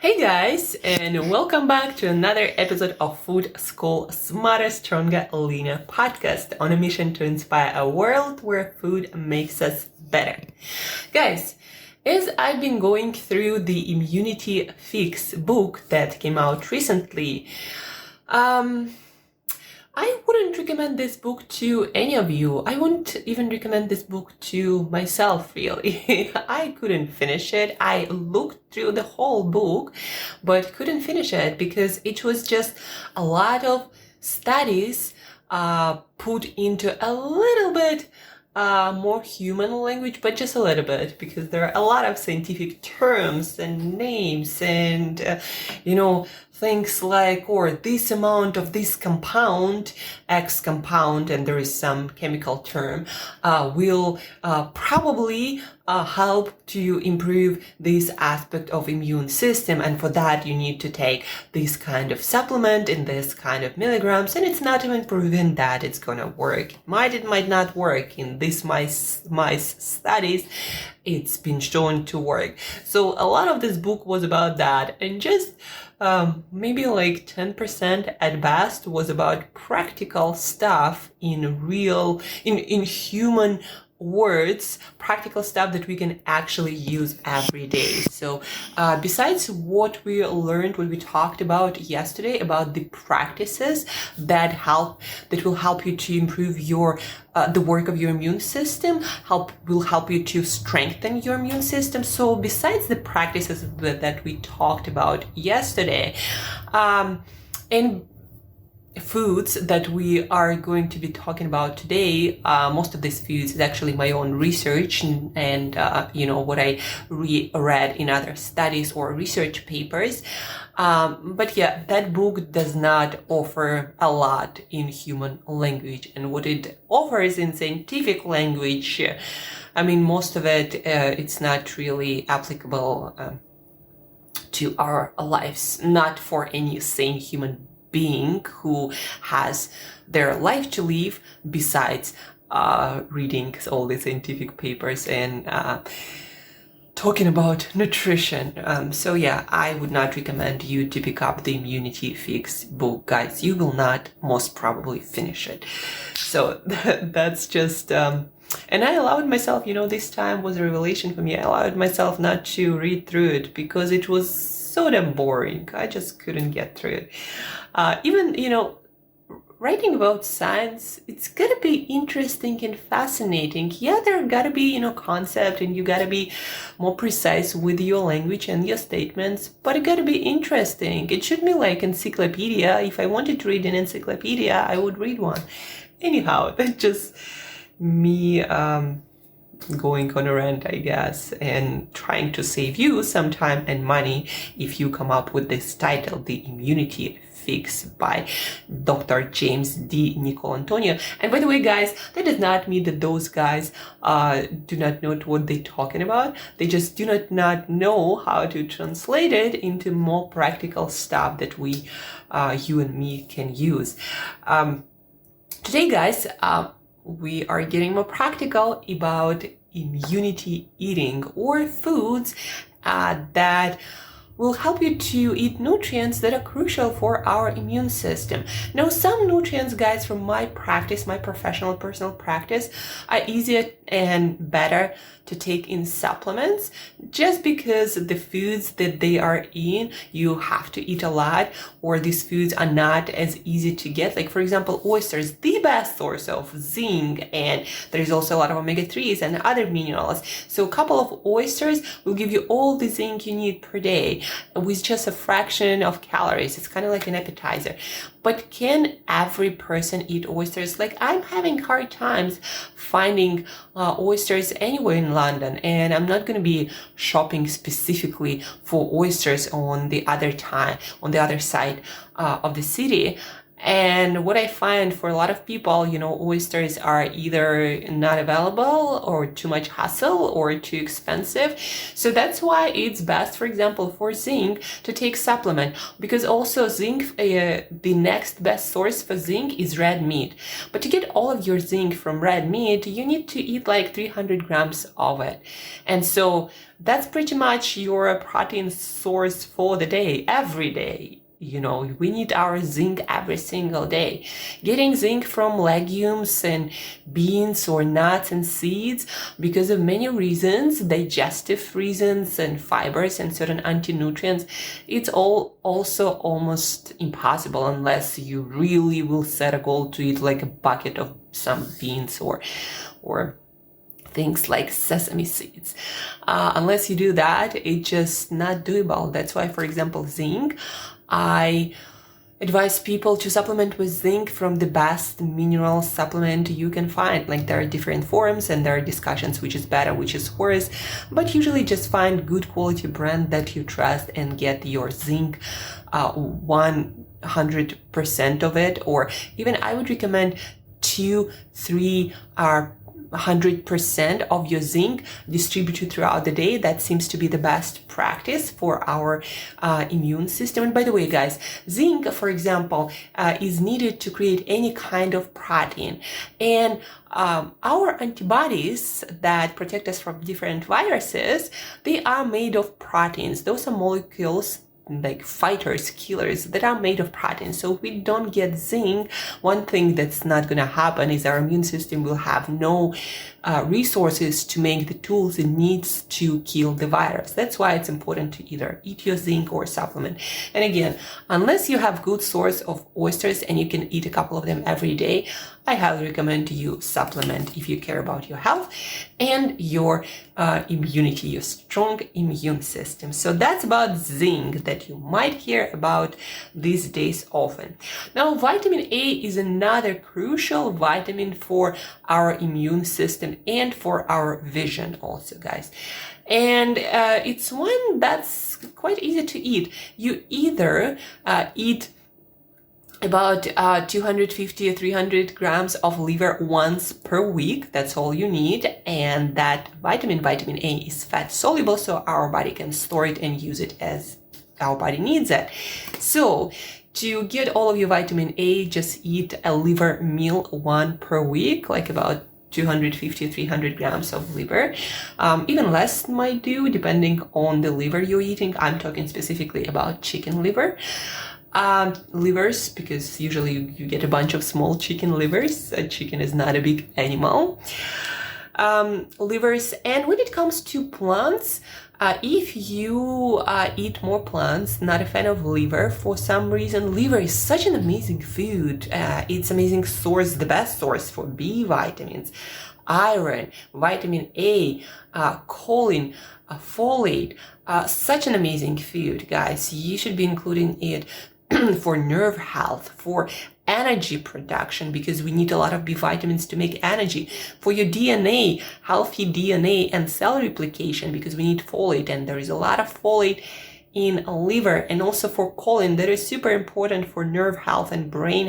Hey guys, and welcome back to another episode of Food School Smarter, Stronger, Leaner podcast on a mission to inspire a world where food makes us better. Guys, as I've been going through the Immunity Fix book that came out recently, I wouldn't recommend this book to any of you. I wouldn't even recommend this book to myself, really. I couldn't finish it. I looked through the whole book, but couldn't finish it because it was just a lot of studies put into a little bit more human language, but just a little bit, because there are a lot of scientific terms and names and, things like, or this amount of this compound, X compound, and there is some chemical term, will probably help to improve this aspect of immune system. And for that, you need to take this kind of supplement in this kind of milligrams. And it's not even proven that it's going to work. It might not work. In these mice studies, it's been shown to work. So a lot of this book was about that, and just maybe like 10% at best was about practical stuff in human words, practical stuff that we can actually use every day. So besides what we learned, what we talked about yesterday about the practices that will help you to improve your the work of your immune system, will help you to strengthen your immune system. So besides the practices that we talked about yesterday, and foods that we are going to be talking about today, most of these foods is actually my own research and what I read in other studies or research papers. But yeah, that book does not offer a lot in human language, and what it offers in scientific language, most of it, it's not really applicable to our lives, not for any sane human being who has their life to live besides reading all the scientific papers and talking about nutrition. So yeah, I would not recommend you to pick up the Immunity Fix book, guys. You will not most probably finish it. So that's just and I allowed myself, this time was a revelation for me. I allowed myself not to read through it because it was so damn boring. I just couldn't get through it. Even, writing about science, it's gotta be interesting and fascinating. Yeah, there gotta be, concept, and you gotta be more precise with your language and your statements, but it gotta be interesting. It should be like encyclopedia. If I wanted to read an encyclopedia, I would read one. Anyhow, that's just me going on a rant, I guess, and trying to save you some time and money if you come up with this title, The Immunity Fix by Dr. James D. Nicolantonio. And by the way, guys, that does not mean that those guys do not know what they're talking about. They just do not know how to translate it into more practical stuff that you and me can use. Today, guys, we are getting more practical about immunity eating, or foods that will help you to eat nutrients that are crucial for our immune system. Now, some nutrients, guys, from my practice, my professional personal practice, are easier and better to take in supplements, just because the foods that they are in, you have to eat a lot, or these foods are not as easy to get. Like, for example, oysters, the best source of zinc, and there is also a lot of omega-3s and other minerals. So a couple of oysters will give you all the zinc you need per day with just a fraction of calories. It's kind of like an appetizer. But can every person eat oysters? Like, I'm having hard times finding oysters anywhere in London, and I'm not going to be shopping specifically for oysters on the other side of the city. And what I find for a lot of people, oysters are either not available or too much hassle or too expensive. So that's why it's best, for example, for zinc to take supplement, because also zinc, the next best source for zinc is red meat. But to get all of your zinc from red meat, you need to eat like 300 grams of it. And so that's pretty much your protein source for the day, every day. We need our zinc every single day. Getting zinc from legumes and beans or nuts and seeds, because of many reasons, digestive reasons and fibers and certain anti-nutrients, it's also almost impossible unless you really will set a goal to eat like a bucket of some beans or things like sesame seeds. Unless you do that, it's just not doable. That's why, for example, zinc, I advise people to supplement with zinc from the best mineral supplement you can find. Like, there are different forums and there are discussions which is better, which is worse, but usually just find good quality brand that you trust and get your zinc 100% of it, or even I would recommend 2-3 100% of your zinc distributed throughout the day. That seems to be the best practice for our immune system. And by the way, guys, zinc, for example, is needed to create any kind of protein. And our antibodies that protect us from different viruses, they are made of proteins. Those are molecules like fighters, killers that are made of protein. So if we don't get zinc, one thing that's not going to happen is our immune system will have no resources to make the tools it needs to kill the virus. That's why it's important to either eat your zinc or supplement. And again, unless you have good source of oysters and you can eat a couple of them every day, I highly recommend you supplement if you care about your health and your immunity, your strong immune system. So that's about zinc that you might hear about these days often. Now, vitamin A is another crucial vitamin for our immune system and for our vision also, guys. And it's one that's quite easy to eat. You either eat about 250 or 300 grams of liver once per week. That's all you need. And that vitamin A, is fat soluble, so our body can store it and use it as our body needs it. So to get all of your vitamin A, just eat a liver meal one per week, like about 250 or 300 grams of liver. Even less might do, depending on the liver you're eating. I'm talking specifically about chicken liver. Livers, because usually you get a bunch of small chicken livers. A chicken is not a big animal. Livers. And when it comes to plants, if you eat more plants, not a fan of liver for some reason. Liver is such an amazing food. It's amazing source, the best source for B vitamins, iron, vitamin A, choline, folate. Such an amazing food, guys. You should be including it for nerve health, for energy production, because we need a lot of B vitamins to make energy, for your DNA, healthy DNA and cell replication, because we need folate, and there is a lot of folate in liver, and also for choline that is super important for nerve health and brain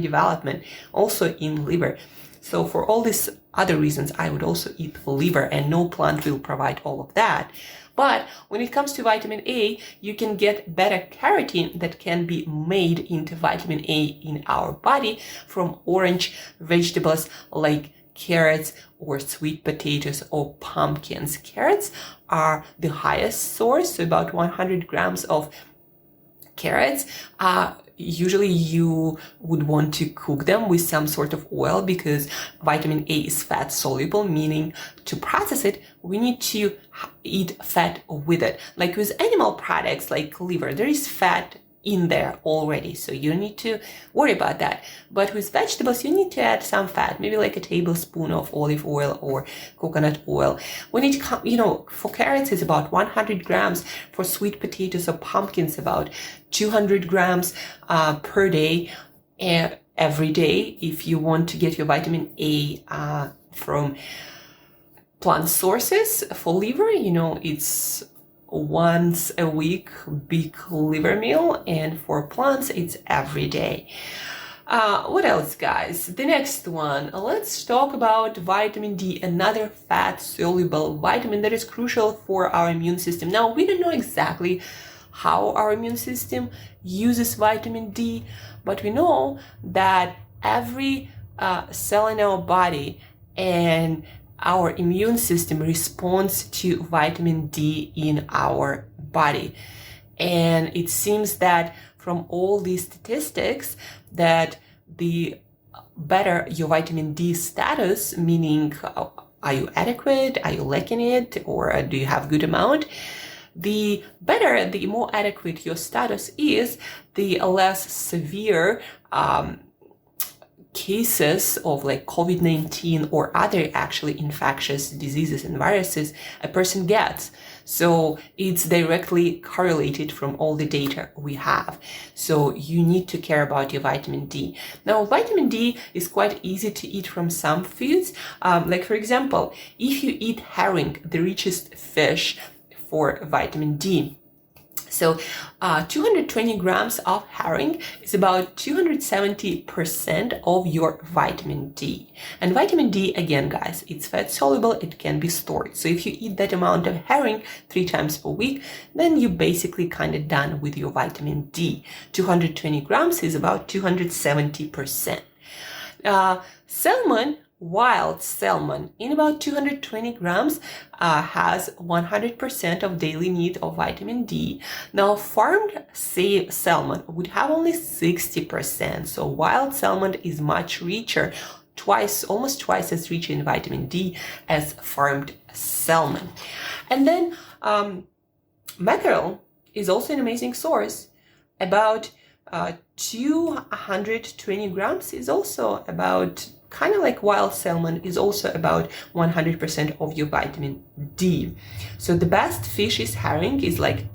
development, also in liver. So for all these other reasons, I would also eat liver, and no plant will provide all of that. But when it comes to vitamin A, you can get beta carotene that can be made into vitamin A in our body from orange vegetables like carrots or sweet potatoes or pumpkins. Carrots are the highest source, so about 100 grams of carrots. Usually you would want to cook them with some sort of oil, because vitamin A is fat soluble, meaning to process it, we need to eat fat with it. Like with animal products like liver, there is fat in there already, so you don't need to worry about that. But with vegetables, you need to add some fat, maybe like a tablespoon of olive oil or coconut oil. When it comes, for carrots, it's about 100 grams. For sweet potatoes or pumpkins, about 200 grams per day, every day. If you want to get your vitamin A from plant sources for liver, it's once a week big liver meal, and for plants it's every day. What else, guys? The next one, let's talk about vitamin D, another fat-soluble vitamin that is crucial for our immune system. Now, we don't know exactly how our immune system uses vitamin D, but we know that every cell in our body and our immune system responds to vitamin D in our body. And it seems that from all these statistics that the better your vitamin D status, meaning are you adequate, are you lacking it, or do you have good amount, the better, the more adequate your status is, the less severe cases of like COVID-19 or other actually infectious diseases and viruses a person gets. So it's directly correlated from all the data we have. So you need to care about your vitamin D. Now, vitamin D is quite easy to eat from some foods. Like for example, if you eat herring, the richest fish for vitamin D. So 220 grams of herring is about 270% of your vitamin D. And vitamin D, again, guys, it's fat soluble, it can be stored. So if you eat that amount of herring 3 times per week, then you're basically kind of done with your vitamin D. 220 grams is about 270%. Salmon, wild salmon, in about 220 grams has 100% of daily need of vitamin D. Now, farmed salmon would have only 60%. So wild salmon is much richer, almost twice as rich in vitamin D as farmed salmon. And then mackerel is also an amazing source. About 220 grams is also about, kind of like wild salmon, is also about 100% of your vitamin D. So the best fish is herring, is like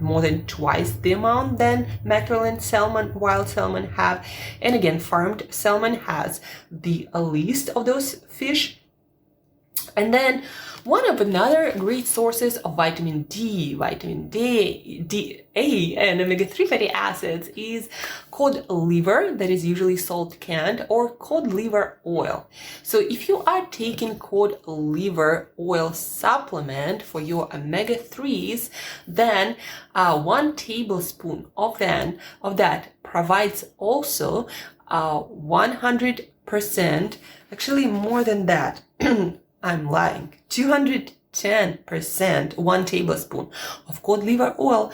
more than twice the amount than mackerel and salmon, wild salmon have. And again, farmed salmon has the least of those fish. And then one of another great sources of vitamin D, A, and omega-3 fatty acids is cod liver, that is usually salt canned, or cod liver oil. So if you are taking cod liver oil supplement for your omega-3s, then 1 tablespoon of that provides also 100%, actually more than that, I'm lying, 210%, 1 tablespoon of cod liver oil,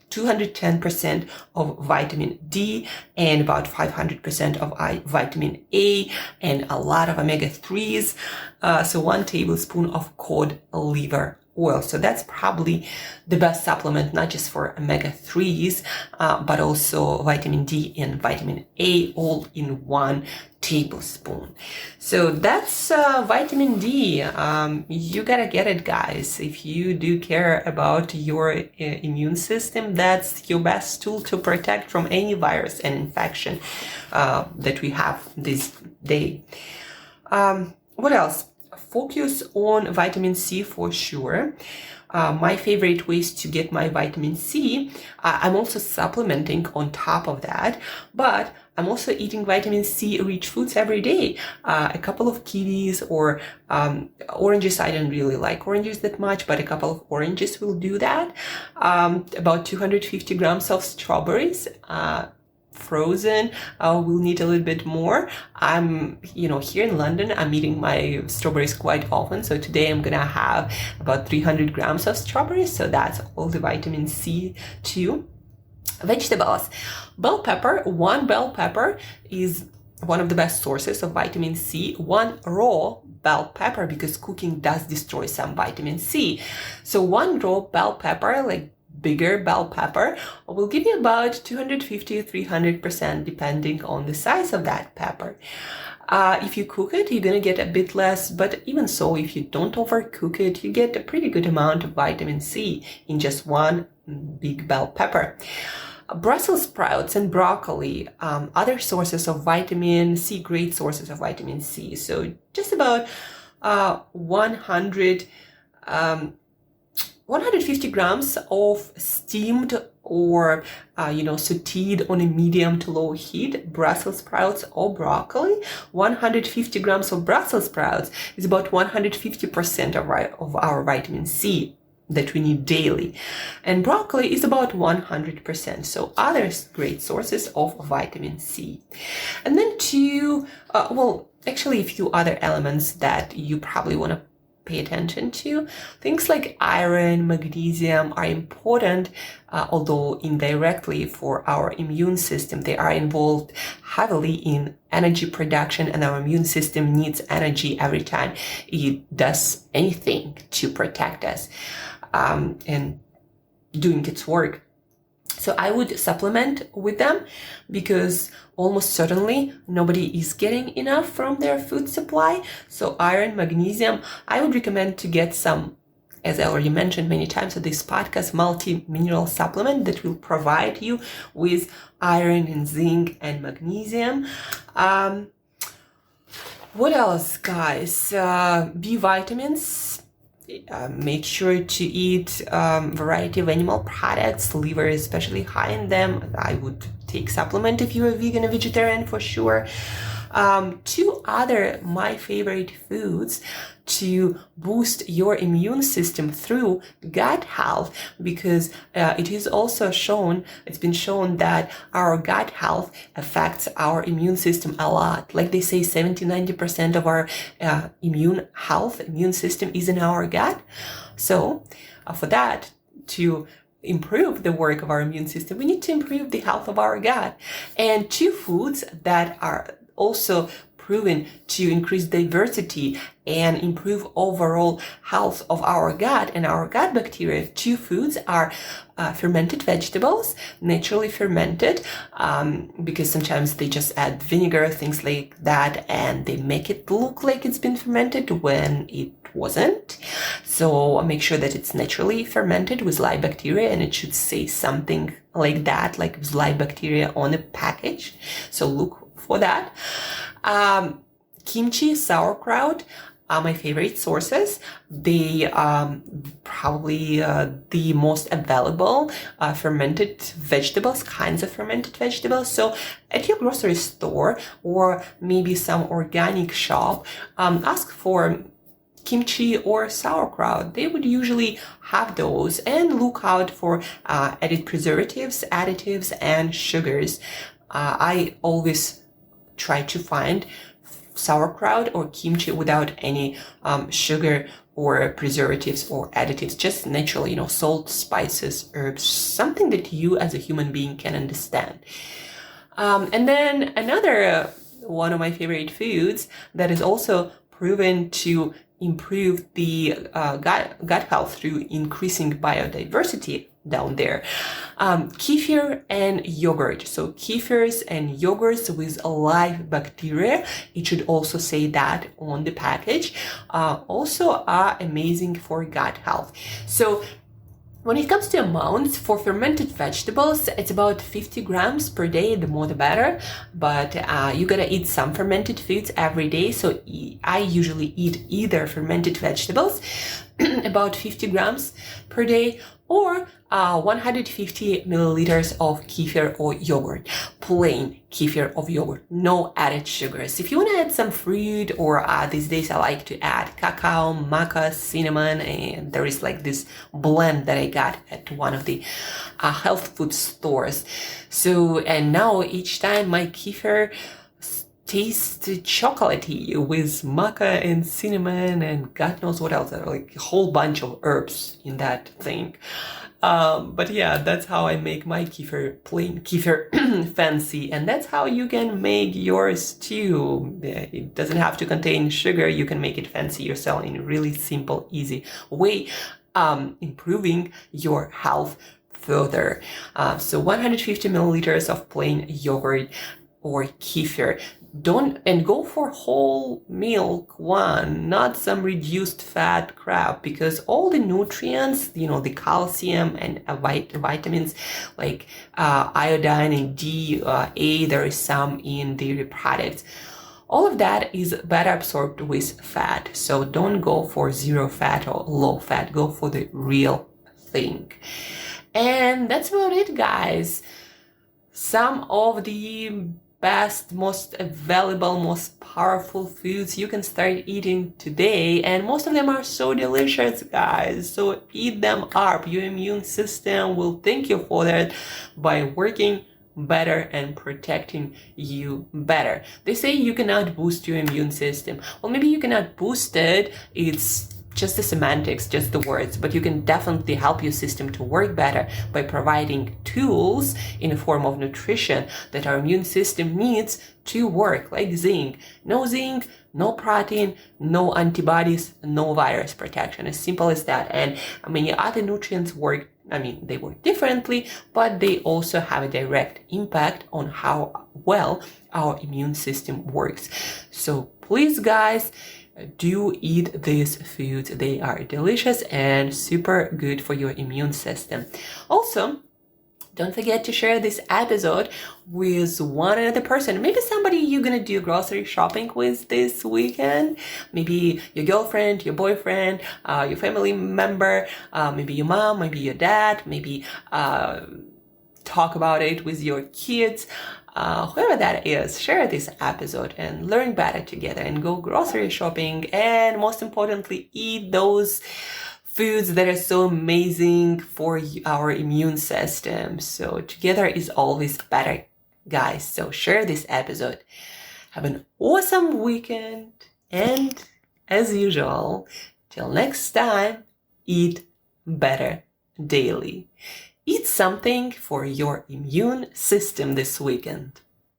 210% of vitamin D, and about 500% of vitamin A, and a lot of omega-3s. So 1 tablespoon of cod liver oil. So that's probably the best supplement, not just for omega-3s, but also vitamin D and vitamin A all in 1 tablespoon. So that's vitamin D. You gotta get it, guys. If you do care about your immune system, that's your best tool to protect from any virus and infection that we have this day. What else? Focus on vitamin C for sure. My favorite ways to get my vitamin C, I'm also supplementing on top of that, but I'm also eating vitamin C rich foods every day. A couple of kiwis or oranges. I don't really like oranges that much, but a couple of oranges will do that. About 250 grams of strawberries. Frozen, we'll need a little bit more. I'm, here in London, I'm eating my strawberries quite often. So today I'm gonna have about 300 grams of strawberries. So that's all the vitamin C too. Vegetables. Bell pepper, 1 bell pepper is one of the best sources of vitamin C. 1 raw bell pepper, because cooking does destroy some vitamin C. So 1 raw bell pepper, like bigger bell pepper, will give you about 250-300% depending on the size of that pepper. If you cook it, you're gonna get a bit less, but even so, if you don't overcook it, you get a pretty good amount of vitamin C in just 1 big bell pepper. Brussels sprouts and broccoli, other sources of vitamin C, great sources of vitamin C. So just about 100 150 grams of steamed or, sauteed on a medium to low heat Brussels sprouts or broccoli. 150 grams of Brussels sprouts is about 150% of our vitamin C that we need daily. And broccoli is about 100%. So other great sources of vitamin C. And then actually a few other elements that you probably want to pay attention to. Things like iron, magnesium are important, although indirectly for our immune system. They are involved heavily in energy production, and our immune system needs energy every time it does anything to protect us and doing its work. So I would supplement with them because almost certainly nobody is getting enough from their food supply. So iron, magnesium, I would recommend to get some, as I already mentioned many times on this podcast, multi-mineral supplement that will provide you with iron and zinc and magnesium. What else, guys? B vitamins. Make sure to eat variety of animal products. Liver is especially high in them. I would take supplement if you're a vegan or vegetarian for sure. Two other my favorite foods to boost your immune system through gut health, because it's been shown that our gut health affects our immune system a lot. Like they say, 70-90% of our immune system is in our gut. So for that to improve the work of our immune system, we need to improve the health of our gut. And two foods that are also proven to increase diversity and improve overall health of our gut and our gut bacteria. Two foods are fermented vegetables, naturally fermented, because sometimes they just add vinegar, things like that, and they make it look like it's been fermented when it wasn't. So make sure that it's naturally fermented with live bacteria, and it should say something like that, like with live bacteria on a package. So look for that. Kimchi, sauerkraut are my favorite sources. They probably the most available fermented vegetables, kinds of fermented vegetables. So at your grocery store or maybe some organic shop, ask for kimchi or sauerkraut. They would usually have those, and look out for added preservatives, additives, and sugars. I always try to find sauerkraut or kimchi without any sugar or preservatives or additives, just naturally, salt, spices, herbs, something that you as a human being can understand. And then another one of my favorite foods that is also proven to improve the gut health through increasing biodiversity down there. Kefir and yogurt. So kefirs and yogurts with live bacteria, it should also say that on the package, also are amazing for gut health. So when it comes to amounts for fermented vegetables, it's about 50 grams per day, the more the better, but you gotta eat some fermented foods every day. So I usually eat either fermented vegetables, about 50 grams per day, or 150 milliliters of kefir or yogurt, plain kefir of yogurt, no added sugars. If you want to add some fruit, or these days I like to add cacao, maca, cinnamon, and there is like this blend that I got at one of the health food stores. So, and now each time my kefir tastes chocolatey with maca and cinnamon and God knows what else, like a whole bunch of herbs in that thing. But yeah, that's how I make my kefir, plain kefir fancy, and that's how you can make yours too. It doesn't have to contain sugar. You can make it fancy yourself in a really simple, easy way, improving your health further. So 150 milliliters of plain yogurt or kefir. Go for whole milk one, not some reduced fat crap, because all the nutrients, the calcium and vitamins like iodine and D, A, there is some in dairy products. All of that is better absorbed with fat. So don't go for zero fat or low fat. Go for the real think. And that's about it, guys. Some of the best, most valuable, most powerful foods you can start eating today, and most of them are so delicious, guys. So eat them up. Your immune system will thank you for that by working better and protecting you better. They say you cannot boost your immune system. Well, maybe you cannot boost it. It's just the semantics, just the words, but you can definitely help your system to work better by providing tools in the form of nutrition that our immune system needs to work, like zinc. No zinc, no protein, no antibodies, no virus protection. As simple as that. And many other nutrients work, they work differently, but they also have a direct impact on how well our immune system works. So please, guys, do eat these foods. They are delicious and super good for your immune system. Also, don't forget to share this episode with one other person. Maybe somebody you're gonna do grocery shopping with this weekend. Maybe your girlfriend, your boyfriend, your family member, maybe your mom, maybe your dad, maybe talk about it with your kids. Whoever that is, share this episode and learn better together and go grocery shopping, and most importantly, eat those foods that are so amazing for our immune system. So together is always better, guys. So share this episode. Have an awesome weekend, and as usual, till next time, eat better daily. Eat something for your immune system this weekend.